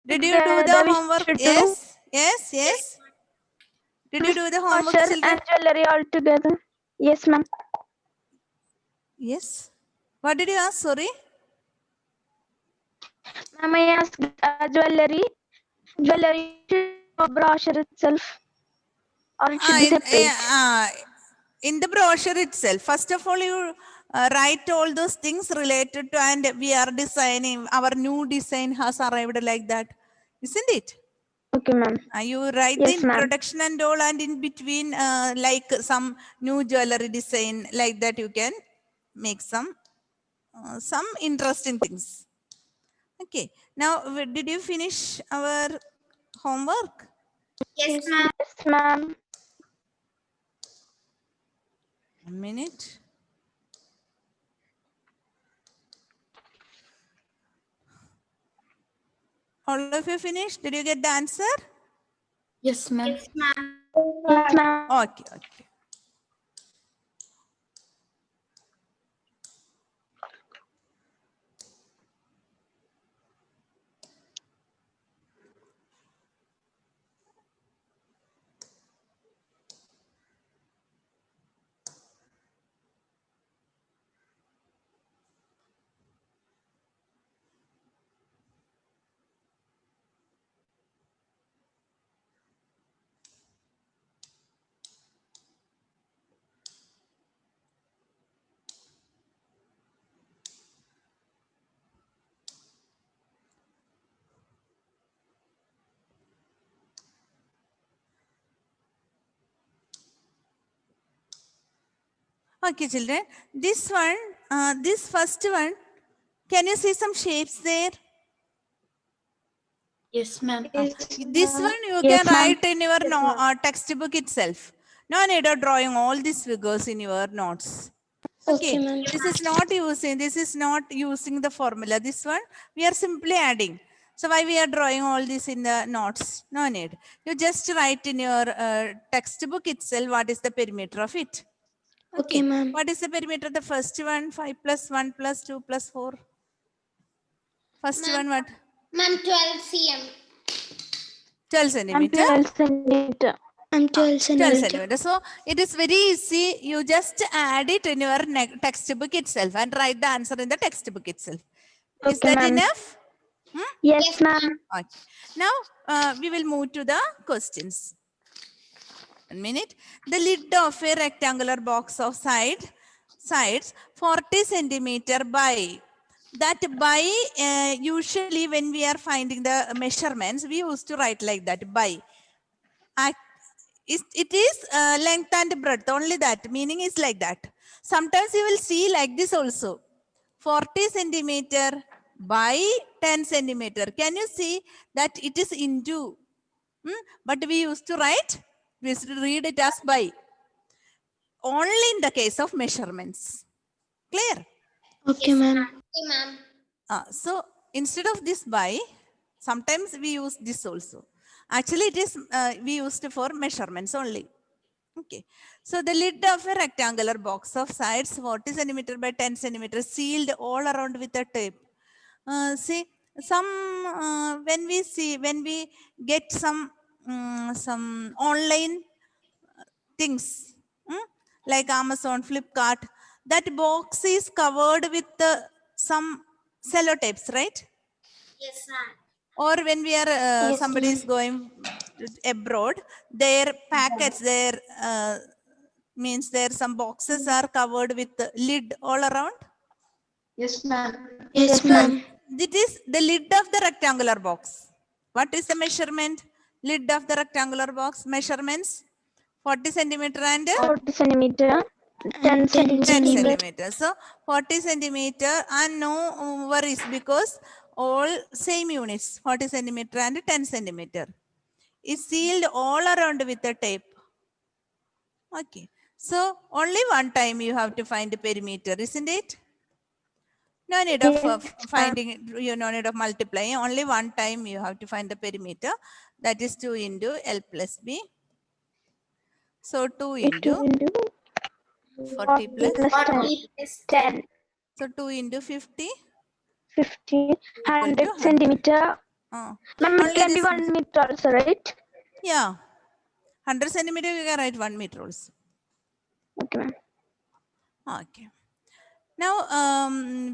Did you do the homework? we should Yes. Yes. Yes. Did you do the homework, brochure children? and jewelry all together. Yes, ma'am. Yes. What did you ask? Sorry. Ma'am, I asked jewelry. Jewelry brochure itself, or it should be separate. In the brochure itself, first of all, you write all those things related to, and we are designing, our new design has arrived like that, isn't it? Okay, ma'am. You write Yes, the ma'am. introduction and all, and in between, like some new jewelry design, like that, you can make some interesting things. Okay. Now, did you finish our homework? Yes, ma'am. Yes, ma'am. 1 minute. All of you finished? Did you get the answer? Yes, ma'am. Yes, ma'am. Yes, ma'am. Okay, okay. Okay, children. This one, this first one, can you see some shapes there? Yes, ma'am. This one you Yes, can ma'am. write in your textbook itself. No need of drawing all these figures in your notes. Okay, ma'am. this is not using the formula. This one, we are simply adding. So why we are drawing all this in the notes? No need. You just write in your textbook itself what is the perimeter of it. Okay, ma'am. What is the perimeter? The first one, 5 plus 1 plus 2 plus 4. First one, what? Ma'am, 12 cm. 12 I'm centimeter. 12 centimeter. I'm 12 12 centimeter. centimeter. So it is very easy. You just add it in your textbook itself and write the answer in the textbook itself. Is Okay, that ma'am. enough? Yes, ma'am. Okay. Now we will move to the questions. 1 minute. The lid of a rectangular box of sides 40 centimeter by. That by, usually when we are finding the measurements, we used to write like that, by. It is length and breadth, only that. Meaning is like that. Sometimes you will see like this also. 40 centimeter by 10 centimeter. Can you see that it is into? But we used to write, we used to read it as by. Only in the case of measurements. Clear? Okay, ma'am. Okay, ma'am. So instead of this by, sometimes we use this also. Actually, it is we used for measurements only. Okay. So the lid of a rectangular box of sides 40 centimeter by 10 centimeter, sealed all around with a tape. See, when we get some online things like Amazon, Flipkart, that box is covered with some sellotapes, right? Yes, ma'am. Or when we are Yes, somebody is going abroad, their packets, their means there some boxes are covered with the lid all around. Yes, ma'am. Yes, ma'am. This is the lid of the rectangular box. What is the measurement? Lid of the rectangular box measurements 40 centimeter and 40 centimeter. 10 10 centimeter. centimeter. So 40 centimeter and no worries because all same units 40 centimeter and 10 centimeter is sealed all around with the tape. Okay. So only one time you have to find the perimeter, isn't it? No need of finding it, you no need of multiplying. Only one time you have to find the perimeter. That is 2 into L plus B. So 2 into 40 plus 40 plus 10. So 2 into 50. 50. Equal to 100 100. centimeter. Ma'am, Only it can be this 1 meter also, right? Yeah. 100 centimeter, you can write 1 meter also. Okay, ma'am. Okay. Now,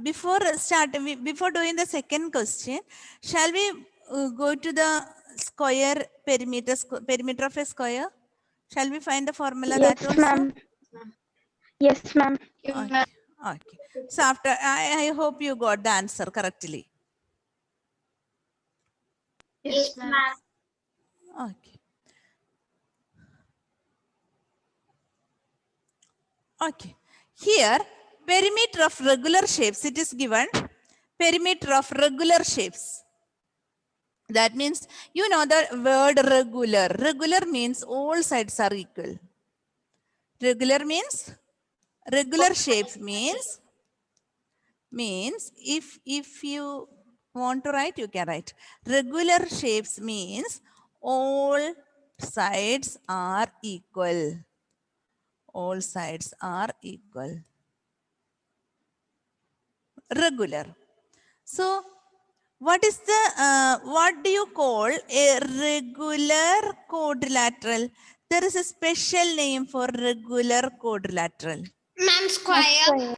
before doing the second question, shall we go to the square perimeter of a square? Shall we find the formula Yes, that also? ma'am. Yes, ma'am. Okay. Okay. So after, I hope you got the answer correctly. Yes, ma'am. Okay. Okay. Here, perimeter of regular shapes, it is given perimeter of regular shapes. That means, you know the word regular. Regular means all sides are equal. Regular means, regular shapes means if you want to write, you can write. Regular shapes means all sides are equal. All sides are equal. Regular. So, what do you call a regular quadrilateral? There is a special name for regular quadrilateral. Ma'am, square.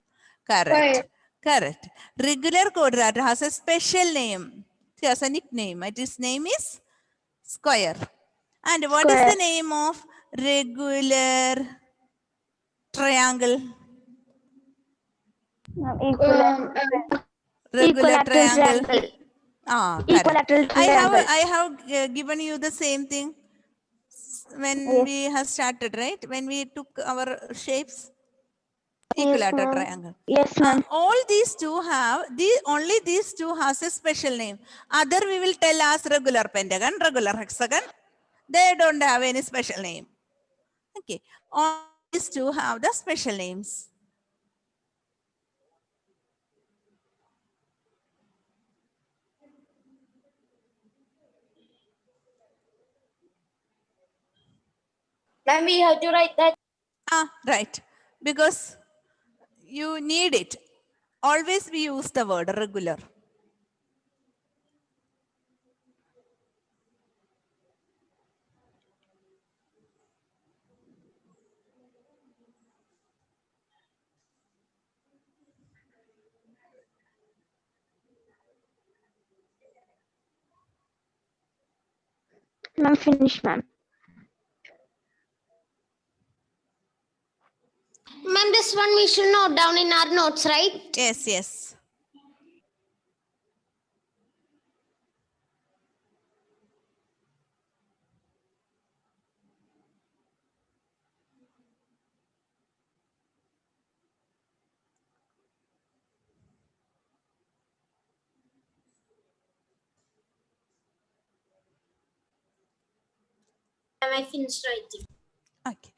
Correct. Correct. Regular quadrilateral has a special name. It has a nickname. Its name is square. And what is the Square. name of regular triangle? Regular triangle. Correct. Equilateral triangle. I have given you the same thing when Yes. we have started, right? When we took our shapes. Yes, Equilateral ma'am. triangle. Yes, ma'am. All these two have, only these two has a special name. Other we will tell as regular pentagon, regular hexagon. They don't have any special name. Okay. All these two have the special names. Ma'am, we have to write that. Right. Because you need it. Always we use the word regular. Ma'am, finish, ma'am. Ma'am, this one we should note down in our notes, right? Yes, yes. Ma'am, I finished writing. Okay.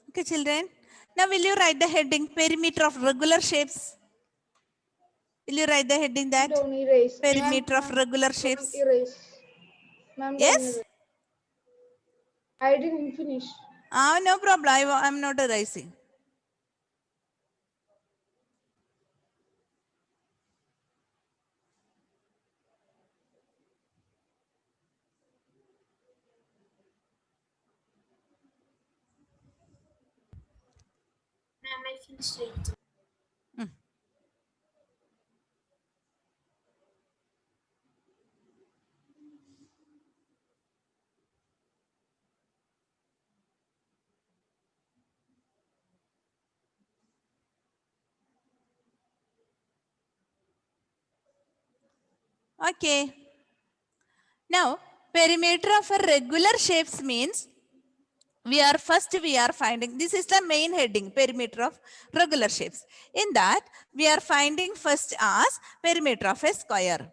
Okay, children. Now will you write the heading perimeter of regular shapes? Will you write the heading that? Don't erase. Perimeter of regular shapes. Don't erase. Ma'am, don't Yes? erase. I didn't finish. No problem. I'm not erasing. Ma'am, I finished writing. Okay. Now, perimeter of a regular shapes means we are finding, this is the main heading, perimeter of regular shapes. In that, we are finding first as perimeter of a square.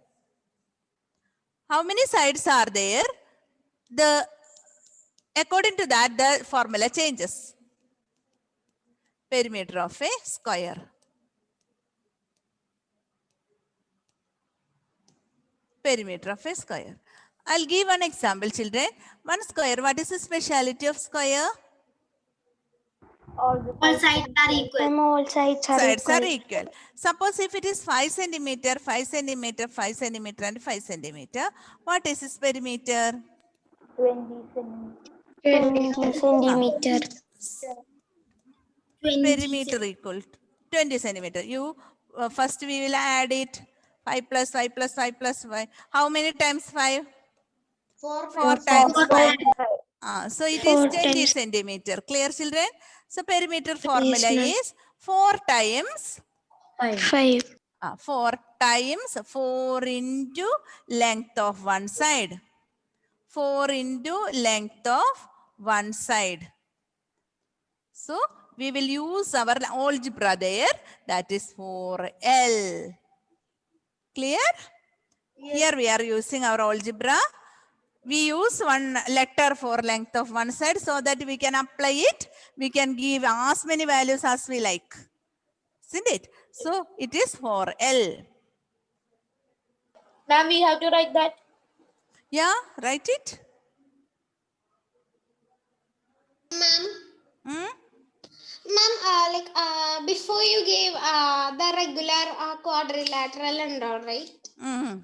How many sides are there? According to that, the formula changes. Perimeter of a square. Perimeter of a square. I'll give one example, children. One square, what is the speciality of square? All the All sides are equal. Ma'am, all sides are Sides are equal. equal. Suppose if it is 5 centimeter, 5 centimeter, 5 centimeter, and 5 centimeter, what is this perimeter? 20 centimeter. Perimeter equal to 20 centimeter. You first we will add it 5 plus 5 plus 5 plus 5. How many times 5? 4 times 5. So it is 4 20 times. centimeter. Clear, children? So perimeter Yes, formula ma'am. is 4 times 5. 4 times 4 into length of one side. 4 into length of one side. So we will use our algebra there. That is 4L. Clear? Here we are using our algebra. We use one letter for length of one side so that we can apply it. We can give as many values as we like. Isn't it? So it is 4L. Ma'am, we have to write that. Yeah, write it. Ma'am, Hmm? before you gave the regular quadrilateral and all, right? Hmm.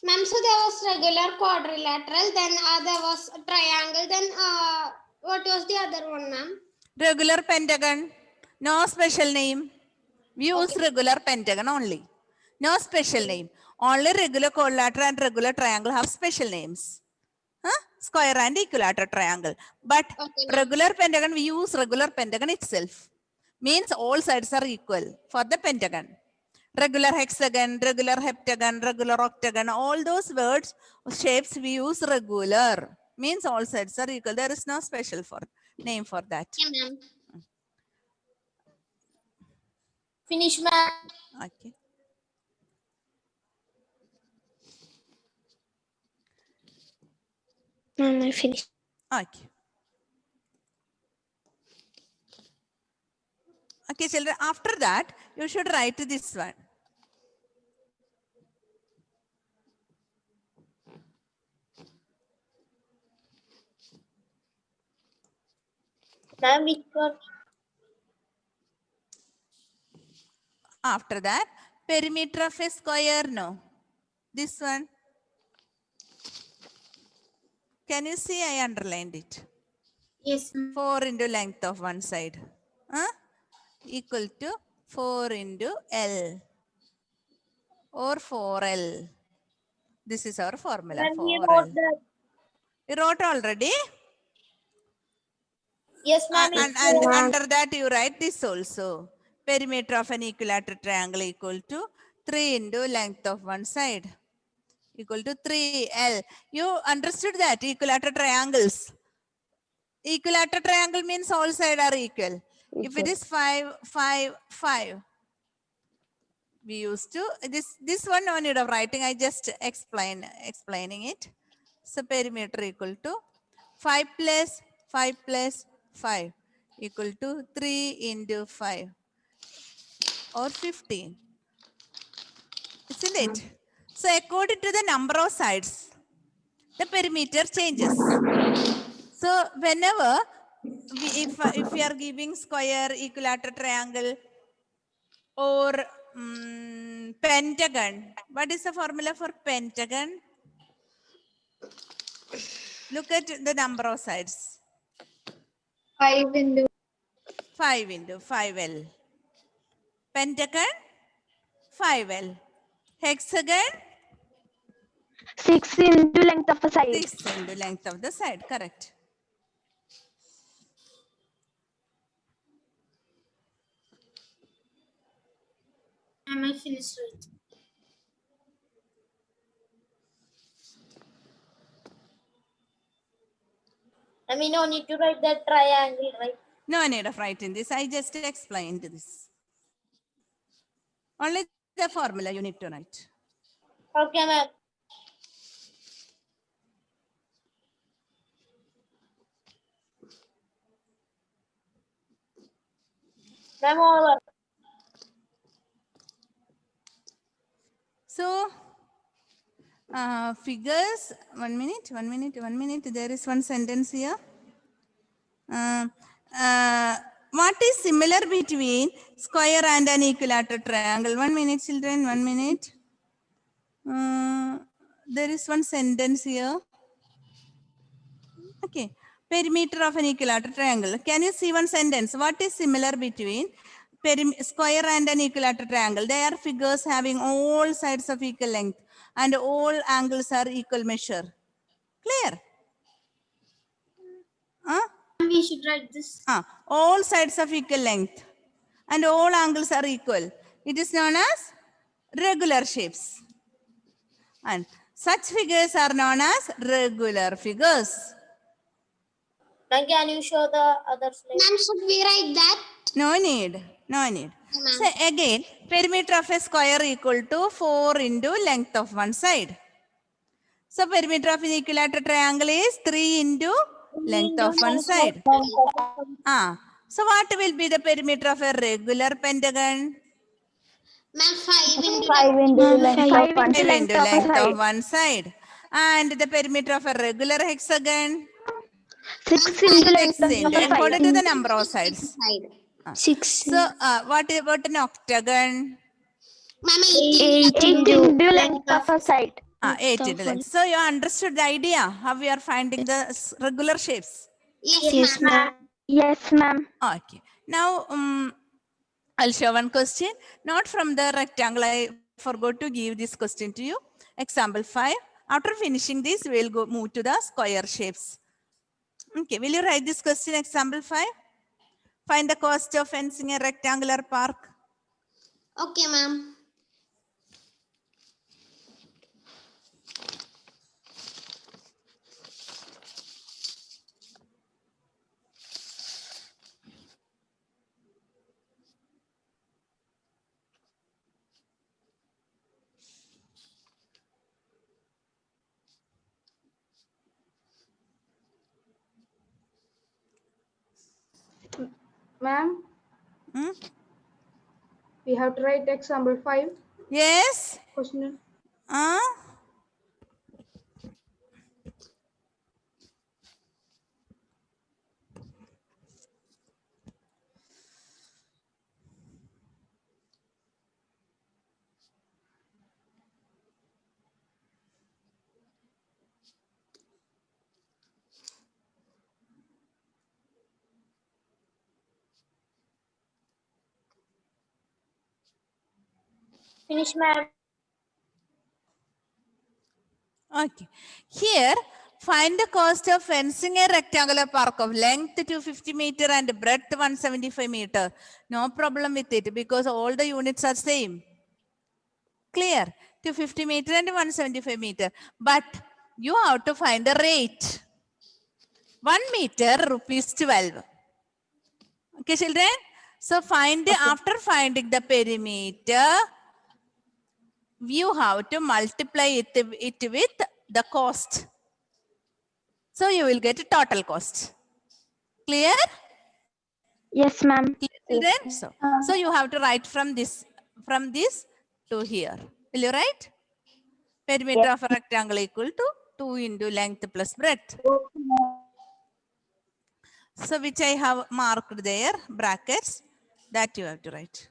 Ma'am, so there was regular quadrilateral, then there was triangle, then what was the other one, ma'am? Regular pentagon. No special name. We use regular pentagon only. No special name. Only regular quadrilateral and regular triangle have special names. Huh? Square and equilateral triangle. But Okay, ma'am. regular pentagon, we use regular pentagon itself. Means all sides are equal for the pentagon. Regular hexagon, regular heptagon, regular octagon, all those words, shapes we use regular. Means all sides are equal. There is no special name for that. Okay, ma'am. Finish, ma'am. Okay. Ma'am, I finished. Okay. Okay, children, after that, you should write this one. Ma'am, which one? After that, perimeter of a square, no. This one. Can you see I underlined it? Yes, ma'am. 4 into length of one side. Huh? Equal to 4 into L or 4L. This is our formula, Ma'am, we 4L. wrote that. You wrote already? Yes, ma'am. And under that you write this also. Perimeter of an equilateral triangle equal to 3 into length of one side. Equal to 3L. You understood that? Equilateral triangles. Equilateral triangle means all sides are equal. If it is 5, 5, 5. We used to, this one no need of writing. I just explaining it. So perimeter equal to 5 plus 5 plus 5 equal to 3 into 5 or 15. Isn't it? So according to the number of sides, the perimeter changes. So whenever if we are giving square, equilateral triangle or pentagon, what is the formula for pentagon? Look at the number of sides. 5 into 5 into 5L. Pentagon, 5L. Hexagon, 6 into length of a side. 6 into length of the side. Correct. Am I finished with? I mean, no need to write that triangle, right? No need of writing this. I just explained this. Only the formula you need to write. Okay, ma'am. Ma'am, over. So, figures, 1 minute, 1 minute, 1 minute. There is one sentence here. what is similar between square and an equilateral triangle? 1 minute, children, 1 minute. There is one sentence here. Okay. Perimeter of an equilateral triangle. Can you see one sentence? What is similar between square and an equilateral triangle? They are figures having all sides of equal length and all angles are equal measure. Clear? We should write this. All sides of equal length and all angles are equal. It is known as regular shapes. And such figures are known as regular figures. Then can you show the other slide? Ma'am, should we write that? No need. No need. ma'am. So again, perimeter of a square equal to 4 into length of one side. So perimeter of an equilateral triangle is 3 into length of one side. So what will be the perimeter of a regular pentagon? Ma'am, 5 into 5 into length of 5 one into length of a length of side. one side. And the perimeter of a regular hexagon? 6 into length of Same, a side. according to the number of sides. side. 6. So what about an octagon? Ma'am, 8 into length of a side. 8 into length. So you understood the idea how we are finding the regular shapes. Yes, ma'am. Yes, ma'am. Okay. Now I'll show one question. Not from the rectangle. I forgot to give this question to you. Example 5. After finishing this, we'll move to the square shapes. Okay. Will you write this question? Example 5. Find the cost of fencing a rectangular park. Okay, ma'am. Ma'am, Hmm? we have to write example 5 Yes. question. Finish, ma'am. Okay. Here, find the cost of fencing a rectangular park of length 250 meter and breadth 175 meter. No problem with it because all the units are same. Clear? 250 meter and 175 meter. But you have to find the rate. 1 meter rupees 12. Okay, children? So find after finding the perimeter, you have to multiply it with the cost. So you will get a total cost. Clear? Yes, ma'am. Children? So you have to write from this to here. Will you write? Perimeter of a rectangle equal to 2 into length plus breadth. So which I have marked there, brackets, that you have to write.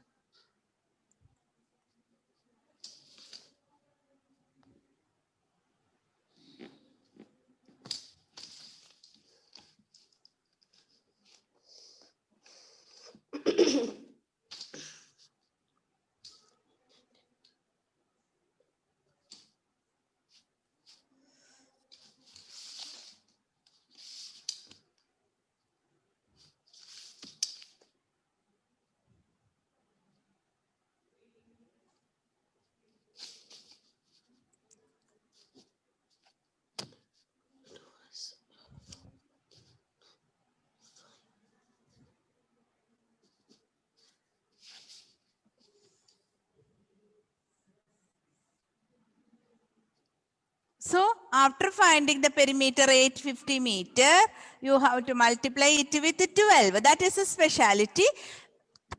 So after finding the perimeter 850 meter, you have to multiply it with 12. That is a speciality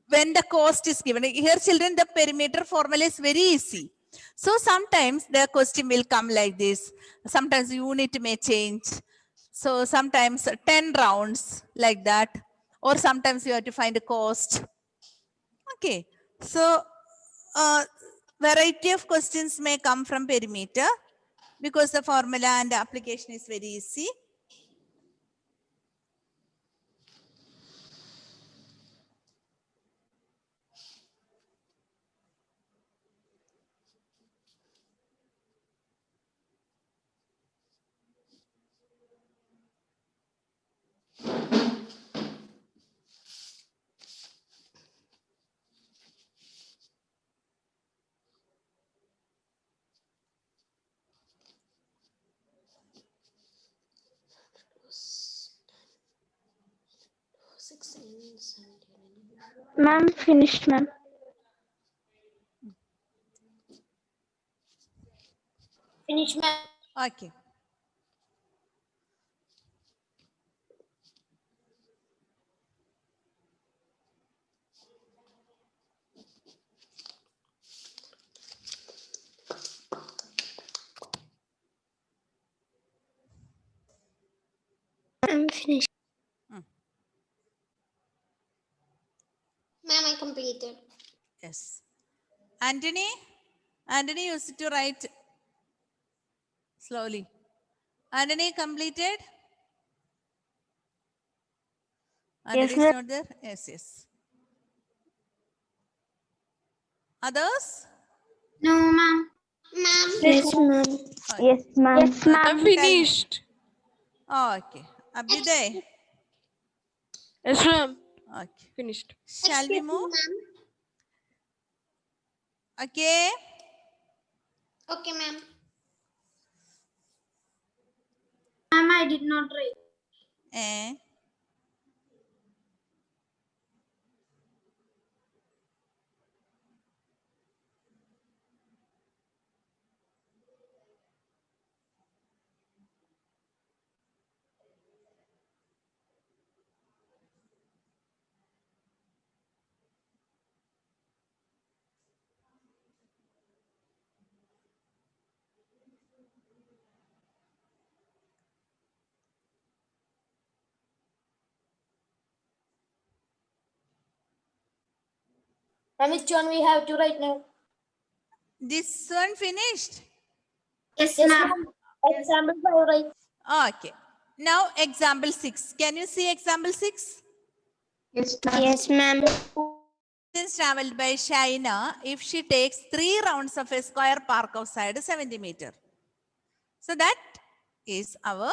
when the cost is given. Here children, the perimeter formula is very easy. So sometimes the question will come like this. Sometimes unit may change. So sometimes 10 rounds like that. or sometimes you have to find a cost. Okay, so variety of questions may come from perimeter because the formula and the application is very easy. Ma'am, finished, ma'am. Finish, ma'am. Okay. I'm finished. Hmm. Ma'am, I completed. Yes. Anthony? Anthony used to write slowly. Anthony completed? Anthony is ma'am. not there? Yes, yes. Others? No, ma'am. Ma'am. Yes, ma'am. Yes, ma'am. Yes, ma'am. I'm finished. Oh, okay. Abhyuday? Yes, ma'am. Okay. Finished. Shall we Excuse me, move? ma'am. Okay. Okay, ma'am. Ma'am, I did not write. Eh. And which one we have to write now? This one finished? Yes, Yes, ma'am. ma'am. Example 5, right? Okay. Now example 6. Can you see example 6? Yes, ma'am. Yes, ma'am. Distance traveled by Shaina if she takes 3 rounds of a square park outside 70 meter. So that is our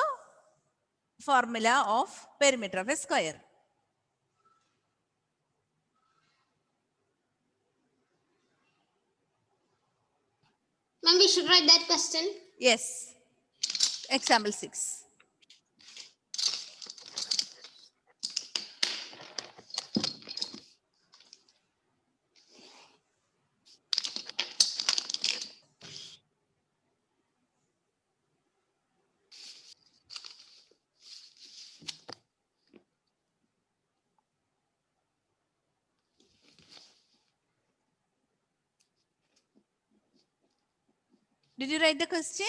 formula of perimeter of a square. Ma'am, we should write that question. Yes. Example 6. Did you write the question?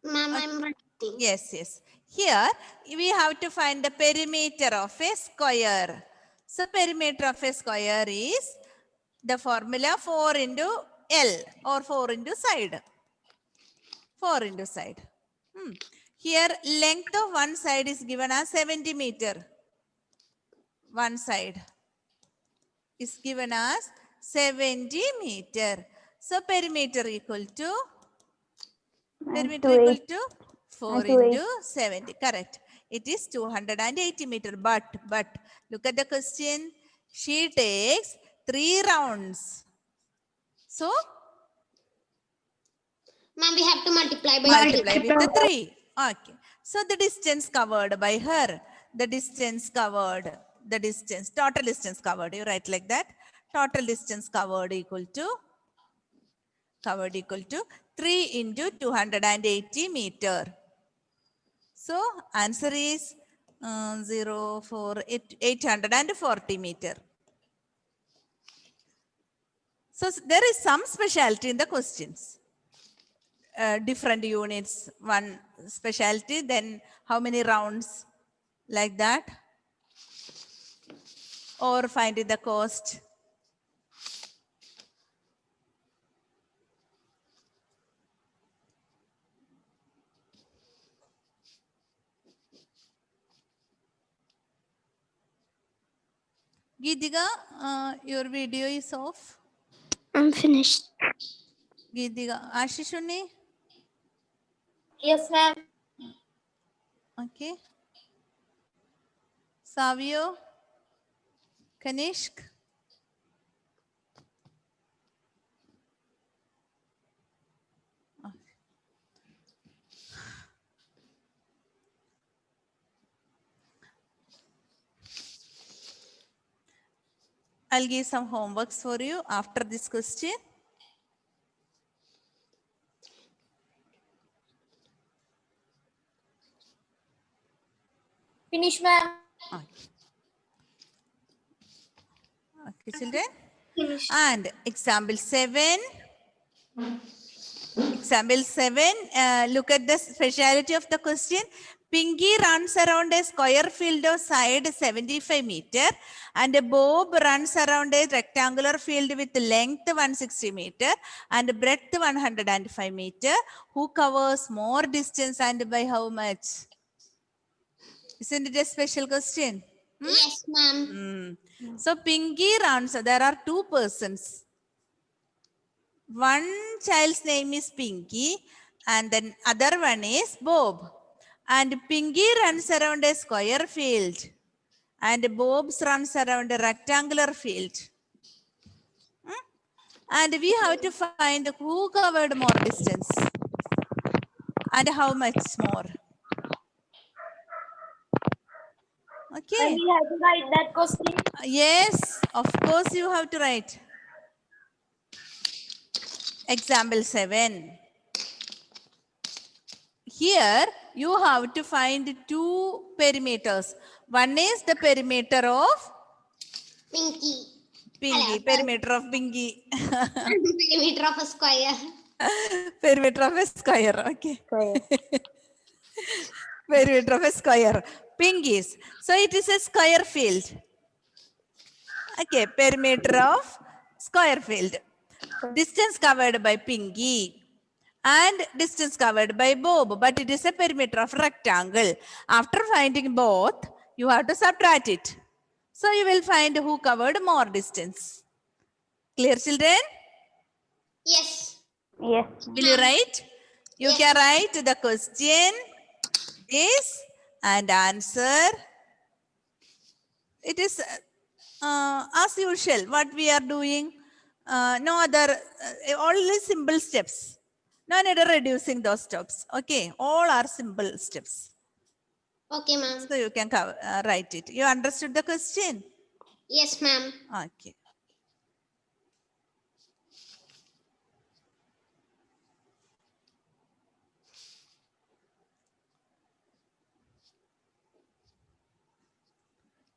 Ma'am, I'm writing. Yes, yes. Here we have to find the perimeter of a square. So perimeter of a square is the formula 4 into L or 4 into side. 4 into side. Here length of one side is given as 70 meter. One side is given as 70 meter. So perimeter equal to perimeter equal to 4 into 70. Correct. It is 280 meter. But look at the question. She takes 3 rounds. So Ma'am, we have to multiply by multiply with the 3. Okay. So the distance covered by her, the distance covered, the distance, total distance covered, you write like that. Total distance covered equal to 3 into 280 meter. So answer is 840 meter. So there is some specialty in the questions. Different units, one specialty, then how many rounds? like that, or find the cost. Geetika, your video is off. I'm finished. Geetika, Ashishuni, Yes, ma'am. okay. Savio, Kanishk. I'll give some homeworks for you after this question. Finish, ma'am. Okay, children. Finish. And example 7. Example 7, look at the speciality of the question. Pinky runs around a square field of side 75 meter and Bob runs around a rectangular field with length 160 meter and breadth 105 meter. Who covers more distance and by how much? Isn't it a special question? Yes, ma'am. So Pinky runs, there are two persons. One child's name is Pinky and then other one is Bob. And Pinky runs around a square field and Bob runs around a rectangular field. And we have to find who covered more distance and how much more. Okay. And we have to write that question. Yes, of course you have to write. Example 7. Here you have to find two perimeters. One is the perimeter of Pinky. Pinky, perimeter of Pinky. Perimeter of a square. Perimeter of a square, okay. Perimeter of a square. Pinkies. So it is a square field. Okay, perimeter of square field. Distance covered by Pinky and distance covered by Bob, but it is a perimeter of rectangle. After finding both, you have to subtract it. So you will find who covered more distance. Clear, children? Yes. Yes. Will you write? You Yes. can write the question, this, and answer. It is as usual what we are doing. No other, only simple steps. No need of reducing those steps. Okay, all are simple steps. Okay, ma'am. So you can write it. You understood the question? Yes, ma'am. Okay.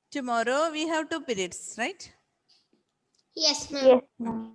Tomorrow we have 2 periods, right? Yes, ma'am. Yes, ma'am.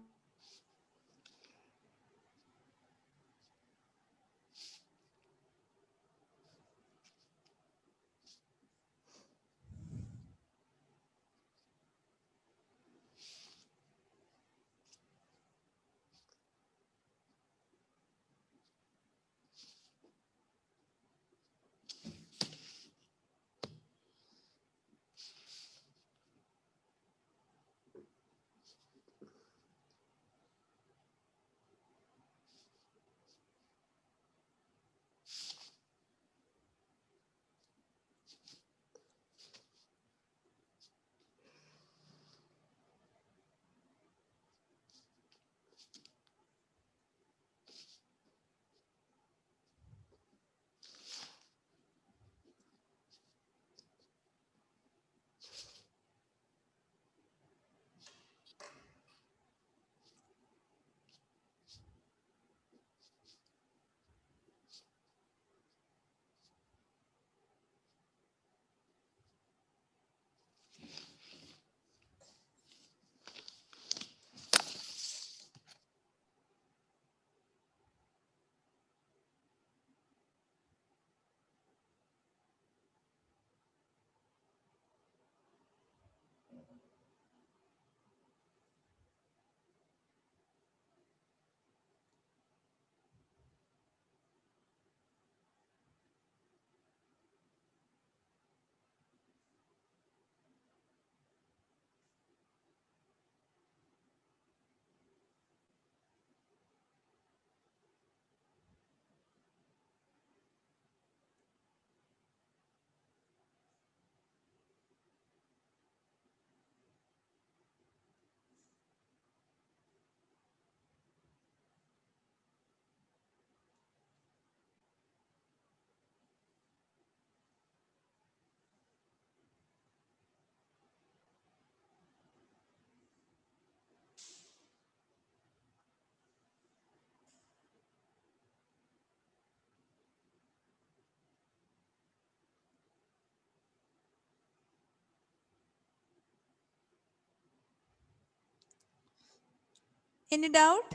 Any doubt?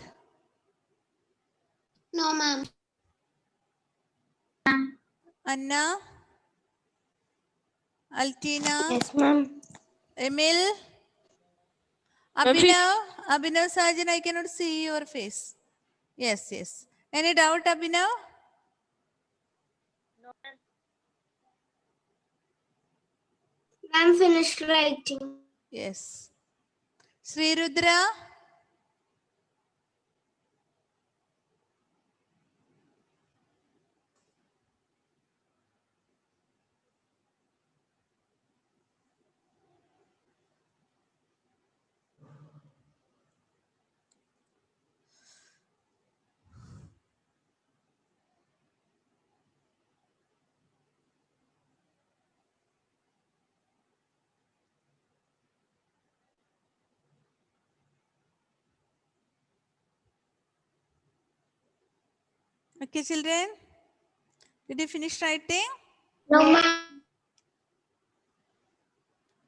No, ma'am. Anna? Altina? Yes, ma'am. Emil? Abhinav Sajan, I cannot see your face. Yes, yes. Any doubt, Abhinav? I'm finished writing. Yes. Sri Rudra? Okay, children. Did you finish writing? No, ma'am.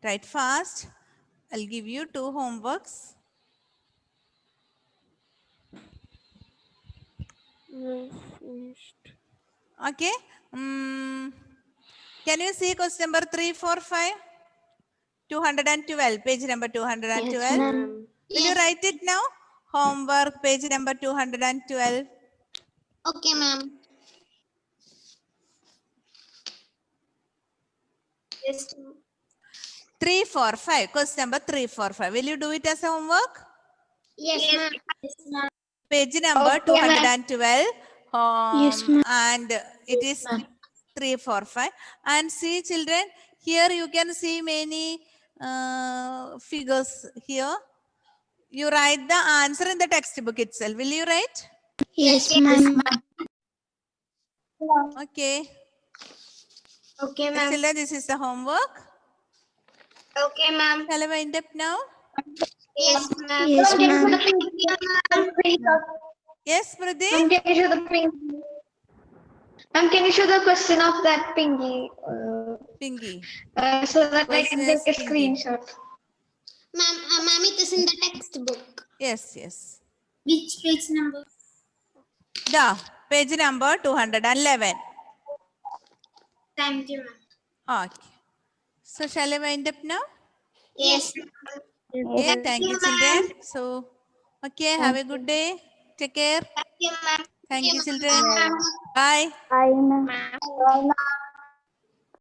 Write fast. I'll give you 2 homeworks. No, finished. Okay. Can you see question number 3, 4, 5? 212, page number 212. Yes, ma'am. Will you write it now? Homework, page number 212. Okay, ma'am. Yes, ma'am. 3, 4, 5. Question number 3, 4, 5. Will you do it as a homework? Yes, ma'am. Yes, ma'am. Page number Okay, ma'am. 212. Yes, ma'am. And it is 3, 4, 5. And see, children, here you can see many figures here. You write the answer in the textbook itself. Will you write? Yes, ma'am. Okay. Okay, Yes, ma'am. children, this is the homework. Okay, ma'am. Shall I wind up now? Yes, ma'am. Yes, ma'am. Yes, Pradeep? Ma'am, can you show the pinky? Ma'am, can you show the question of that pinky? Pinky. So that I Question can is take a pinky. screenshot. Ma'am, it is in the textbook. Yes, yes. Which page number? The page number 211. Thank you, ma'am. Okay. So shall I wind up now? Yes. Okay, thank you, children. So, okay, have a good day. Take care. Thank you, ma'am. Thank you, children. Bye. Bye, ma'am. Ma'am.